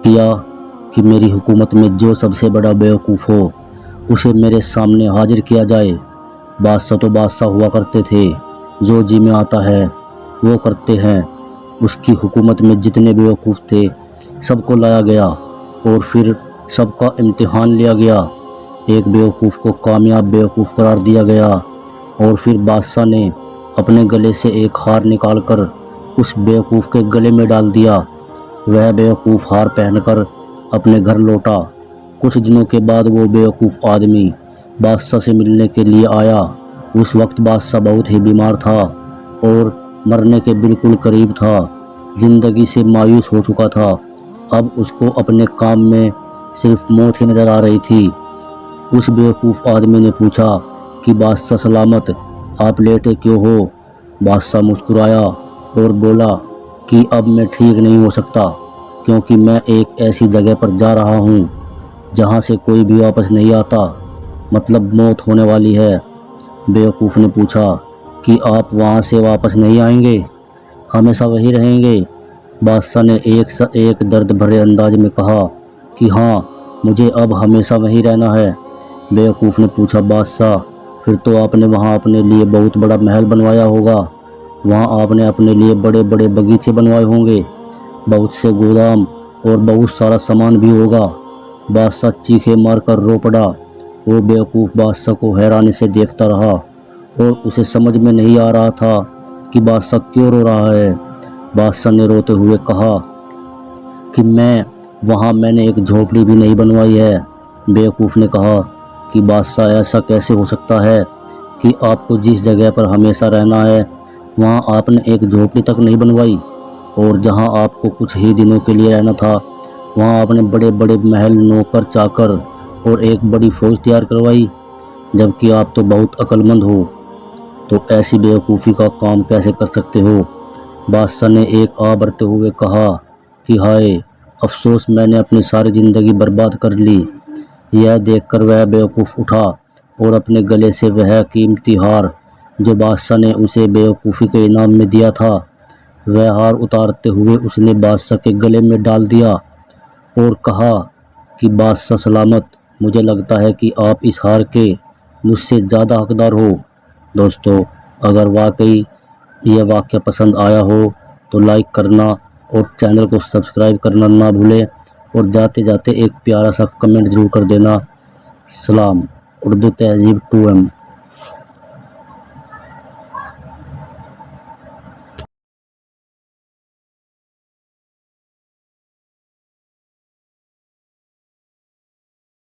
किया कि मेरी हुकूमत में जो सबसे बड़ा बेवकूफ़ हो उसे मेरे सामने हाजिर किया जाए। बादशाह तो बादशाह हुआ करते थे, जो जी में आता है वो करते हैं। उसकी हुकूमत में जितने बेवकूफ़ थे सबको लाया गया और फिर सबका इम्तिहान लिया गया। एक बेवकूफ़ को कामयाब बेवकूफ़ करार दिया गया और फिर बादशाह ने अपने गले से एक हार निकालकर उस बेवकूफ़ के गले में डाल दिया। वह बेवकूफ़ हार पहनकर अपने घर लौटा। कुछ दिनों के बाद वो बेवकूफ़ आदमी बादशाह से मिलने के लिए आया। उस वक्त बादशाह बहुत ही बीमार था और मरने के बिल्कुल करीब था। ज़िंदगी से मायूस हो चुका था। अब उसको अपने काम में सिर्फ मौत ही नज़र आ रही थी। उस बेवकूफ़ आदमी ने पूछा कि बादशाह सलामत, आप लेटे क्यों हो? बादशाह मुस्कुराया और बोला कि अब मैं ठीक नहीं हो सकता, क्योंकि मैं एक ऐसी जगह पर जा रहा हूँ जहाँ से कोई भी वापस नहीं आता, मतलब मौत होने वाली है। बेवकूफ़ ने पूछा कि आप वहाँ से वापस नहीं आएंगे, हमेशा वहीं रहेंगे? बादशाह ने एक दर्द भरे अंदाज में कहा कि हाँ, मुझे अब हमेशा वहीं रहना है। बेवकूफ़ ने पूछा, बादशाह फिर तो आपने वहाँ अपने लिए बहुत बड़ा महल बनवाया होगा, वहाँ आपने अपने लिए बड़े बड़े बगीचे बनवाए होंगे, बहुत से गोदाम और बहुत सारा सामान भी होगा। बादशाह चीखे मारकर रो पड़ा। वो बेवकूफ़ बादशाह को हैरानी से देखता रहा और उसे समझ में नहीं आ रहा था कि बादशाह क्यों रो रहा है। बादशाह ने रोते हुए कहा कि वहाँ मैंने एक झोपड़ी भी नहीं बनवाई है। बेवकूफ़ ने कहा कि बादशाह ऐसा कैसे हो सकता है कि आपको जिस जगह पर हमेशा रहना है वहाँ आपने एक झोपड़ी तक नहीं बनवाई, और जहाँ आपको कुछ ही दिनों के लिए रहना था वहाँ आपने बड़े बड़े महल, नौकर चाकर और एक बड़ी फ़ौज तैयार करवाई, जबकि आप तो बहुत अक्लमंद हो, तो ऐसी बेवकूफ़ी का काम कैसे कर सकते हो? बादशाह ने एक आह भरते हुए कहा कि हाय अफसोस, मैंने अपनी सारी ज़िंदगी बर्बाद कर ली। यह देखकर वह बेवकूफ़ उठा और अपने गले से वह कीमती हार जो बादशाह ने उसे बेवकूफ़ी के इनाम में दिया था, वह हार उतारते हुए उसने बादशाह के गले में डाल दिया और कहा कि बादशाह सलामत, मुझे लगता है कि आप इस हार के मुझसे ज़्यादा हकदार हो। दोस्तों, अगर वाकई यह वाक़या पसंद आया हो तो लाइक करना और चैनल को सब्सक्राइब करना ना भूलें, और जाते जाते एक प्यारा सा कमेंट ज़रूर कर देना। सलाम। उर्दू तहज़ीब 2M।